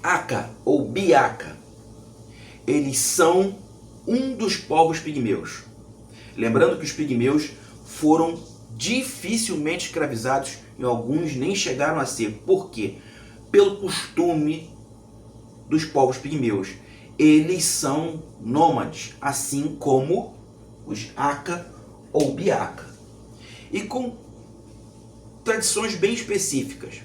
Aka ou Biaka, eles são um dos povos pigmeus. Lembrando que os pigmeus foram dificilmente escravizados e alguns nem chegaram a ser. Por quê? Pelo costume dos povos pigmeus. Eles são nômades, assim como os Aka ou Biaka. E com tradições bem específicas.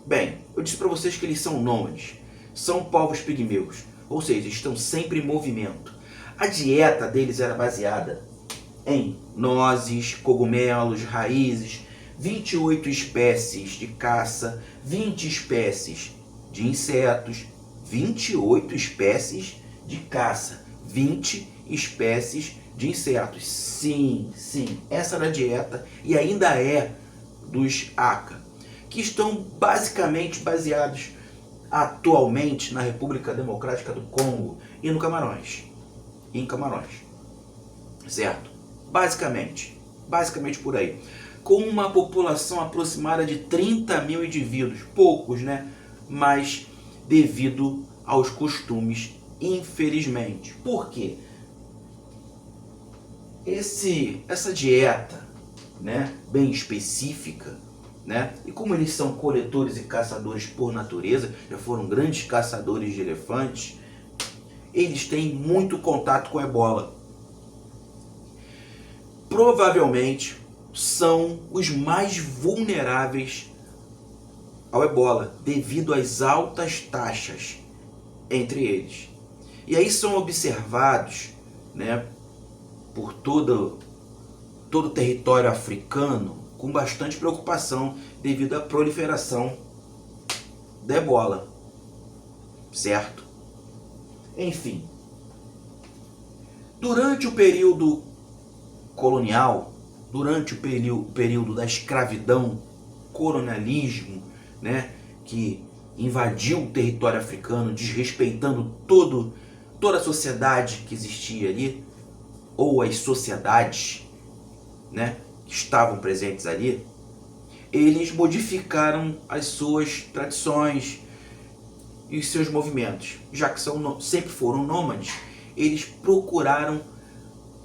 Bem, eu disse para vocês que eles são nômades, são povos pigmeus, ou seja, estão sempre em movimento. A dieta deles era baseada em nozes, cogumelos, raízes, 28 espécies de caça, 20 espécies de insetos, 28 espécies de caça, 20 espécies de insetos. Sim, essa era a dieta e ainda é dos Aka, que estão basicamente baseados atualmente na República Democrática do Congo e no Camarões. Em Camarões. Certo? Basicamente por aí. Com uma população aproximada de 30 mil indivíduos. Poucos, né? Mas devido aos costumes, infelizmente. Por quê? Essa dieta, né, bem específica, né, e como eles são coletores e caçadores por natureza, já foram grandes caçadores de elefantes, eles têm muito contato com a ebola. Provavelmente são os mais vulneráveis ao ebola, devido às altas taxas entre eles. E aí são observados, né, por todo o território africano com bastante preocupação devido à proliferação da ebola, certo? Enfim, durante o período colonial, durante o período da escravidão, colonialismo, né, que invadiu o território africano, desrespeitando toda a sociedade que existia ali, ou as sociedades, né, que estavam presentes ali, eles modificaram as suas tradições e os seus movimentos. Já que sempre foram nômades, eles procuraram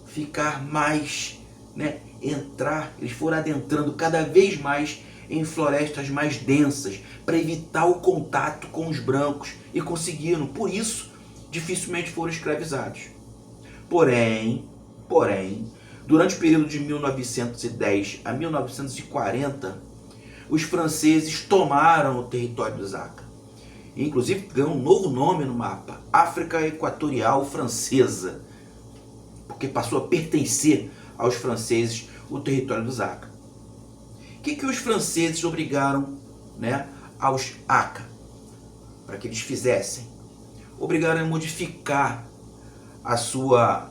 ficar mais, né, eles foram adentrando cada vez mais em florestas mais densas para evitar o contato com os brancos e conseguiram, por isso, dificilmente foram escravizados. Porém, durante o período de 1910 a 1940, os franceses tomaram o território dos Aka. Inclusive ganhou um novo nome no mapa, África Equatorial Francesa, porque passou a pertencer aos franceses o território dos Aka. O que os franceses obrigaram, né, aos Aka para que eles fizessem? Obrigaram a modificar a sua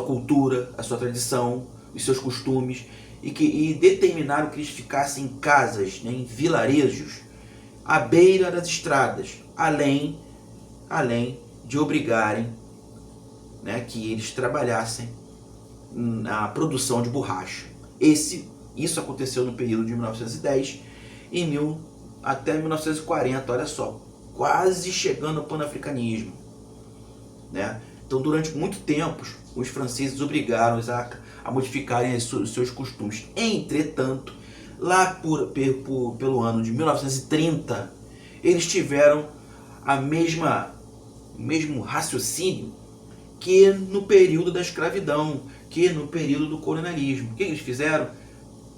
cultura, a sua tradição, os seus costumes, e determinaram que eles ficassem em casas, né, em vilarejos, à beira das estradas, além de obrigarem, né, que eles trabalhassem na produção de borracha. Isso aconteceu no período de 1910 até 1940, olha só, quase chegando ao panafricanismo, né? Então, durante muito tempo, os franceses obrigaram os Aka a modificarem os seus costumes. Entretanto, lá pelo ano de 1930, eles tiveram o mesmo raciocínio que no período da escravidão, que no período do colonialismo. O que eles fizeram?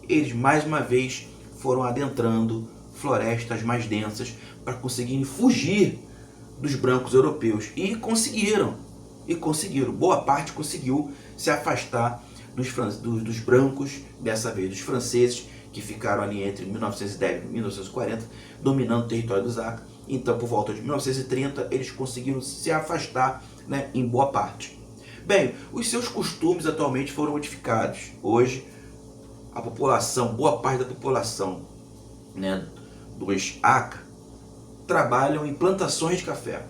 Eles, mais uma vez, foram adentrando florestas mais densas para conseguirem fugir dos brancos europeus. E conseguiram. Boa parte conseguiu se afastar dos brancos, dessa vez dos franceses, que ficaram ali entre 1910 e 1940, dominando o território dos Aka. Então, por volta de 1930, eles conseguiram se afastar, né, em boa parte. Bem, os seus costumes atualmente foram modificados. Hoje, boa parte da população, né, dos Aka trabalham em plantações de café,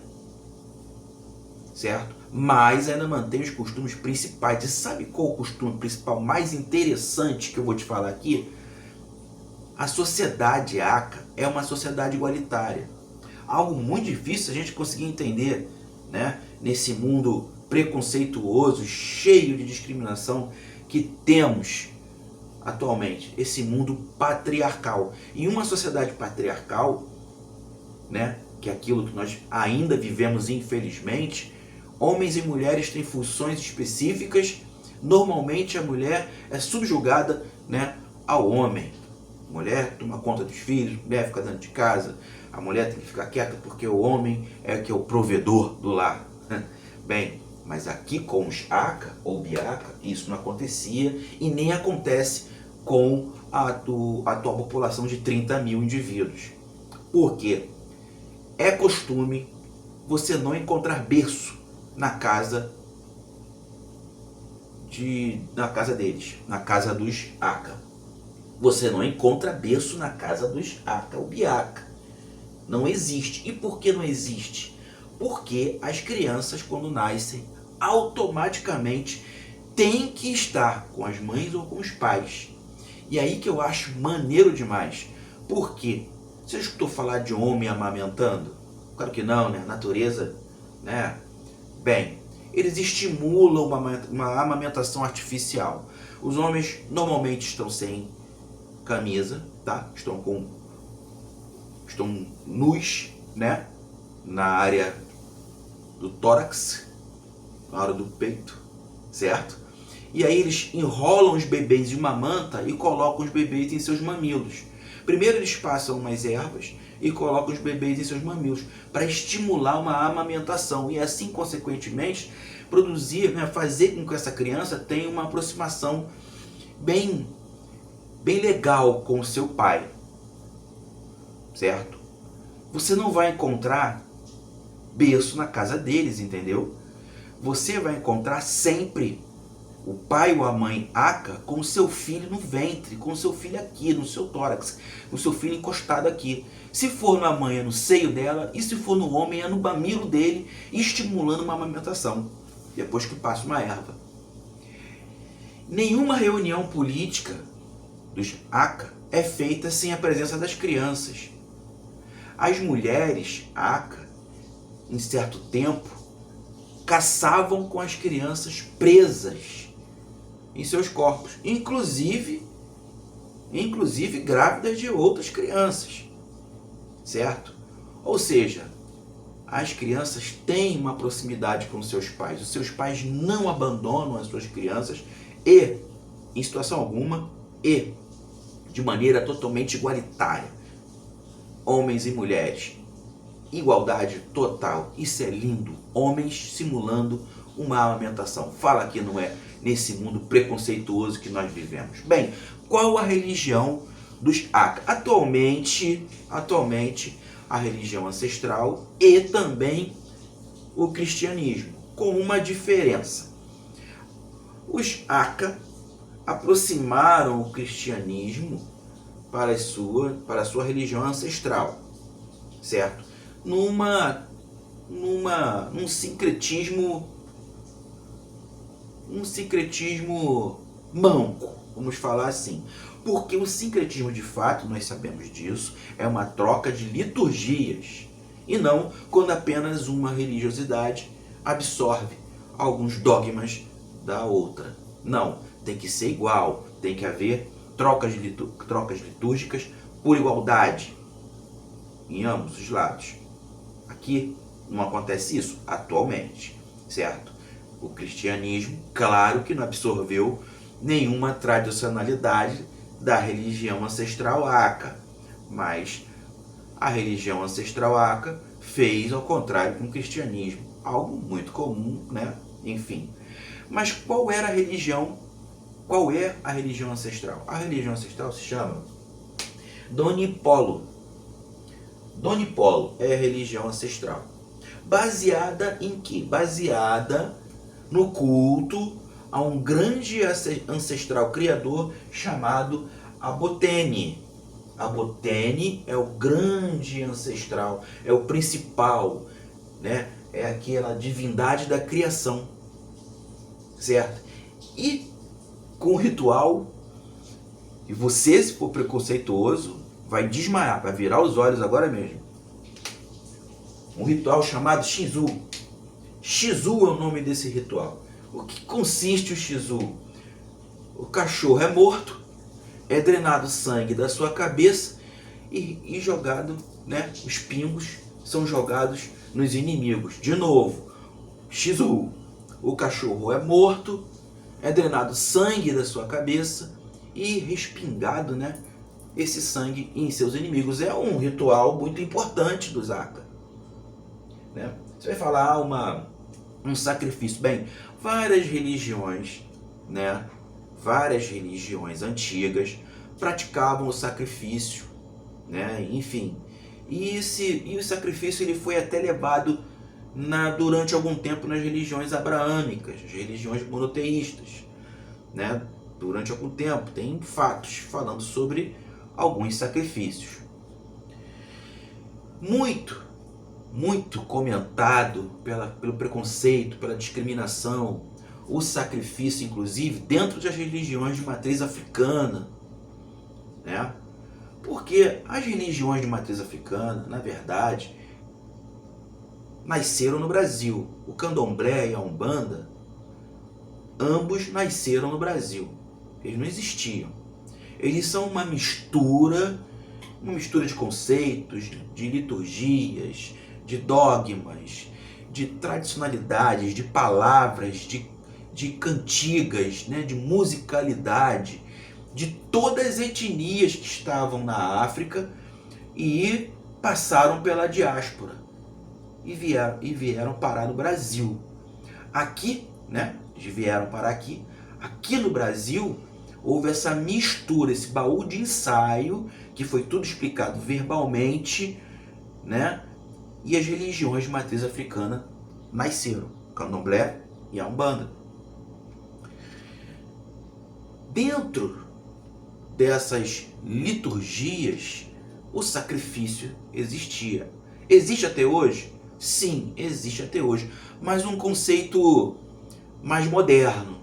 certo? Mas ainda mantém os costumes principais. E sabe qual o costume principal mais interessante que eu vou te falar aqui? A sociedade Aka é uma sociedade igualitária. algo muito difícil a gente conseguir entender, né? Nesse mundo preconceituoso, cheio de discriminação que temos atualmente, esse mundo patriarcal. Em uma sociedade patriarcal, né, que é aquilo que nós ainda vivemos infelizmente, homens e mulheres têm funções específicas. Normalmente a mulher é subjugada, né, ao homem. A mulher toma conta dos filhos, a mulher fica dentro de casa, a mulher tem que ficar quieta porque o homem é que é o provedor do lar. Bem, mas aqui com os Aka ou Biaka, isso não acontecia e nem acontece com a atual população de 30 mil indivíduos. Por quê? É costume você não encontrar berço na casa deles, na casa dos Aka. Você não encontra berço na casa dos Aka ou Biaka. Não existe. E por que não existe? Porque as crianças, quando nascem, automaticamente têm que estar com as mães ou com os pais. E aí que eu acho maneiro demais. Por quê? Você já escutou falar de homem amamentando? Claro que não, né? A natureza, né? Bem, eles estimulam uma amamentação artificial. Os homens normalmente estão sem camisa, tá? Estão nus, né? Na área do tórax, na área do peito, certo? E aí eles enrolam os bebês em uma manta e colocam os bebês em seus mamilos. Primeiro eles passam umas ervas e colocam os bebês em seus mamilos para estimular uma amamentação e assim, consequentemente, produzir, né, fazer com que essa criança tenha uma aproximação bem legal com o seu pai, certo? Você não vai encontrar berço na casa deles, entendeu? Você vai encontrar sempre o pai ou a mãe Aka com o seu filho no ventre, com o seu filho aqui, no seu tórax, com o seu filho encostado aqui. Se for na mãe é no seio dela, e se for no homem é no mamilo dele, estimulando uma amamentação, depois que passa uma erva. Nenhuma reunião política dos Aka é feita sem a presença das crianças. As mulheres Aka, em certo tempo, caçavam com as crianças presas em seus corpos, inclusive grávidas de outras crianças, certo? Ou seja, as crianças têm uma proximidade com seus pais, os seus pais não abandonam as suas crianças e, em situação alguma, e de maneira totalmente igualitária, homens e mulheres, igualdade total. Isso é lindo, homens simulando uma amamentação. Fala que não é nesse mundo preconceituoso que nós vivemos. Bem, qual a religião dos Aka? Atualmente a religião ancestral e também o cristianismo, com uma diferença. Os Aka aproximaram o cristianismo para a sua religião ancestral, certo? Num sincretismo manco, vamos falar assim. Porque o sincretismo, de fato, nós sabemos disso, é uma troca de liturgias, e não quando apenas uma religiosidade absorve alguns dogmas da outra. Não, tem que ser igual, tem que haver trocas litúrgicas por igualdade em ambos os lados. Aqui não acontece isso atualmente, certo? O cristianismo, claro que não absorveu nenhuma tradicionalidade da religião ancestral Aka, mas a religião ancestral Aka fez ao contrário com o cristianismo, algo muito comum, né? Enfim. Mas qual é a religião ancestral? A religião ancestral se chama Donipolo. Donipolo é a religião ancestral. Baseada em quê? Baseada no culto a um grande ancestral criador chamado Abotene. Abotene é o grande ancestral, é o principal, né? É aquela divindade da criação, certo? E com o ritual, e você, se for preconceituoso, vai desmaiar, vai virar os olhos agora mesmo. um ritual chamado Shizu. Shizu é o nome desse ritual. O que consiste o Shizu? O cachorro é morto, é drenado sangue da sua cabeça e jogado, né? Os pingos são jogados nos inimigos. De novo, Shizu. O cachorro é morto, é drenado sangue da sua cabeça e respingado, né? Esse sangue em seus inimigos. É um ritual muito importante dos Aka, né? Você vai falar um sacrifício. Bem, várias religiões, né? Várias religiões antigas praticavam o sacrifício, né? Enfim. E o sacrifício ele foi até levado durante algum tempo nas religiões abraâmicas, as religiões monoteístas, né? Durante algum tempo tem fatos falando sobre alguns sacrifícios. Muito comentado pelo preconceito, pela discriminação, o sacrifício, inclusive, dentro das religiões de matriz africana, né? Porque as religiões de matriz africana, na verdade, nasceram no Brasil. O candomblé e a umbanda, ambos nasceram no Brasil. Eles não existiam. Eles são uma mistura de conceitos, de liturgias, de dogmas, de tradicionalidades, de palavras, de cantigas, né, de musicalidade, de todas as etnias que estavam na África e passaram pela diáspora e vieram parar no Brasil. Aqui, né, eles vieram parar aqui. Aqui no Brasil houve essa mistura, esse baú de ensaio, que foi tudo explicado verbalmente, né? E as religiões de matriz africana nasceram, o candomblé e a umbanda. Dentro dessas liturgias, o sacrifício existia. Existe até hoje? Sim, existe até hoje, mas um conceito mais moderno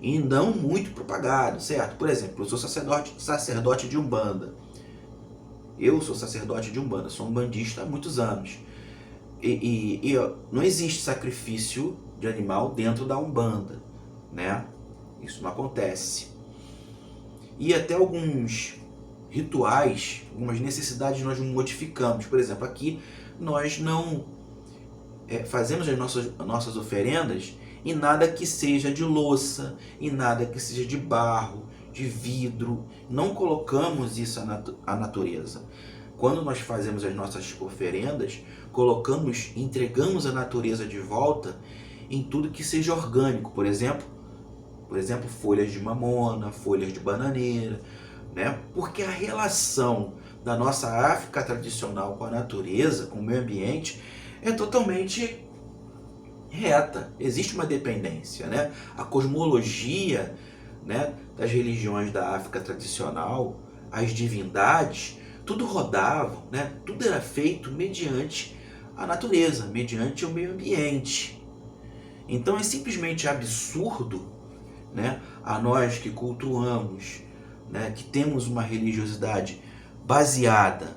e não muito propagado, certo? Por exemplo, eu sou sacerdote de Umbanda. Eu sou sacerdote de Umbanda, sou umbandista há muitos anos. E não existe sacrifício de animal dentro da Umbanda, né? Isso não acontece. E até alguns rituais, algumas necessidades nós modificamos. Por exemplo, aqui nós não fazemos as nossas oferendas em nada que seja de louça, em nada que seja de barro, de vidro. Não colocamos isso à natureza. Quando nós fazemos as nossas oferendas, entregamos a natureza de volta em tudo que seja orgânico. Por exemplo, folhas de mamona, folhas de bananeira, né? Porque a relação da nossa África tradicional com a natureza, com o meio ambiente, é totalmente reta. Existe uma dependência, né? A cosmologia, né, das religiões da África tradicional, as divindades, tudo rodava, né? Tudo era feito mediante a natureza, mediante o meio ambiente. Então é simplesmente absurdo, né, a nós que cultuamos, né, que temos uma religiosidade baseada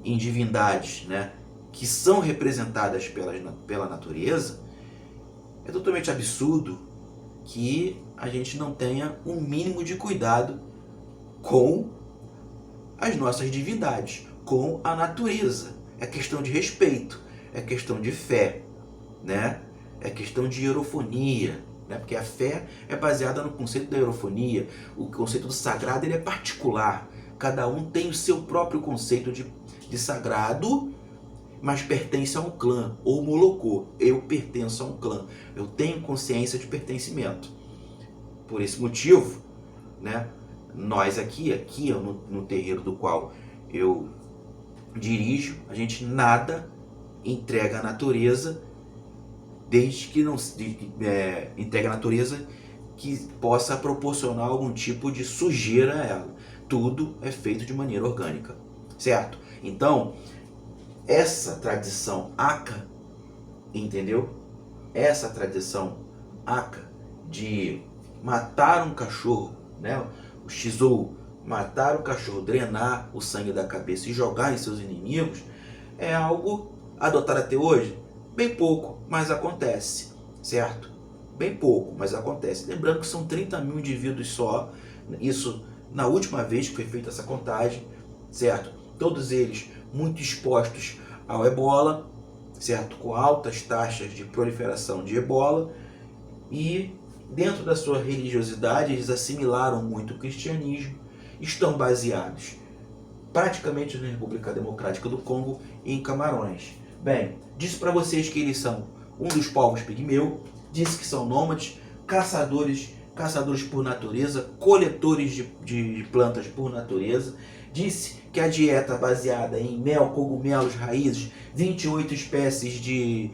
em divindades, né, que são representadas pela natureza, é totalmente absurdo que a gente não tenha um mínimo de cuidado com as nossas divindades, com a natureza. É questão de respeito, é questão de fé, né? É questão de hierofonia, né? Porque a fé é baseada no conceito da hierofonia. O conceito do sagrado ele é particular. Cada um tem o seu próprio conceito de sagrado, mas pertence a um clã, ou molocô. Eu pertenço a um clã. Eu tenho consciência de pertencimento. Por esse motivo, né, nós aqui no terreiro do qual eu dirijo, a gente nada entrega à natureza, desde que não entrega à natureza que possa proporcionar algum tipo de sujeira a ela. Tudo é feito de maneira orgânica, certo? Então, essa tradição Aka, entendeu? Essa tradição Aka de matar um cachorro, né? O Shizu, matar o cachorro, drenar o sangue da cabeça e jogar em seus inimigos, é algo adotado até hoje? Bem pouco, mas acontece, certo? Bem pouco, mas acontece. Lembrando que são 30 mil indivíduos só, isso na última vez que foi feita essa contagem, certo? Todos eles muito expostos ao ebola, certo? Com altas taxas de proliferação de ebola, e dentro da sua religiosidade eles assimilaram muito o cristianismo, estão baseados praticamente na República Democrática do Congo e em Camarões. Bem, disse para vocês que eles são um dos povos pigmeu, disse que são nômades, caçadores por natureza, coletores de plantas por natureza, disse que a dieta baseada em mel, cogumelos, raízes, 28 espécies de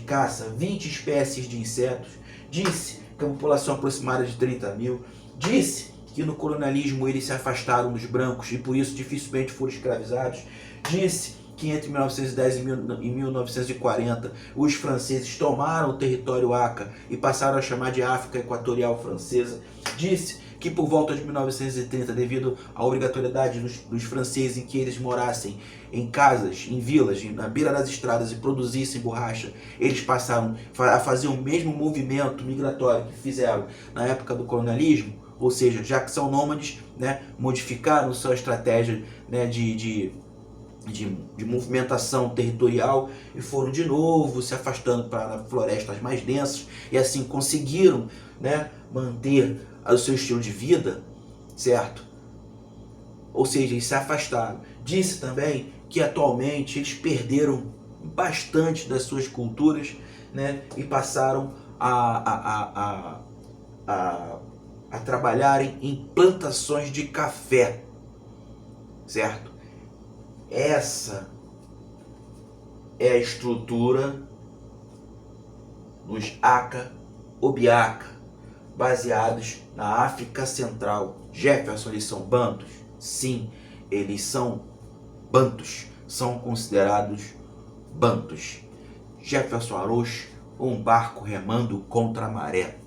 caça, 20 espécies de insetos, disse que a população aproximada de 30 mil, disse que no colonialismo eles se afastaram dos brancos e por isso dificilmente foram escravizados, disse que entre 1910 e 1940 os franceses tomaram o território Aka e passaram a chamar de África Equatorial Francesa, disse que por volta de 1930, devido à obrigatoriedade dos franceses em que eles morassem em casas, em vilas, na beira das estradas e produzissem borracha, eles passaram a fazer o mesmo movimento migratório que fizeram na época do colonialismo, ou seja, já que são nômades, né, modificaram sua estratégia, né, de movimentação territorial e foram de novo se afastando para florestas mais densas e assim conseguiram, né, manter o seu estilo de vida, certo? Ou seja, eles se afastaram. Disse também que atualmente eles perderam bastante das suas culturas, né, e passaram a trabalharem em plantações de café, certo? Essa é a estrutura dos Aka Obiaka, baseados na África Central. Jefferson, eles são bantus? Sim, eles são bantus, são considerados bantus. Jefferson Arocho, um barco remando contra a maré.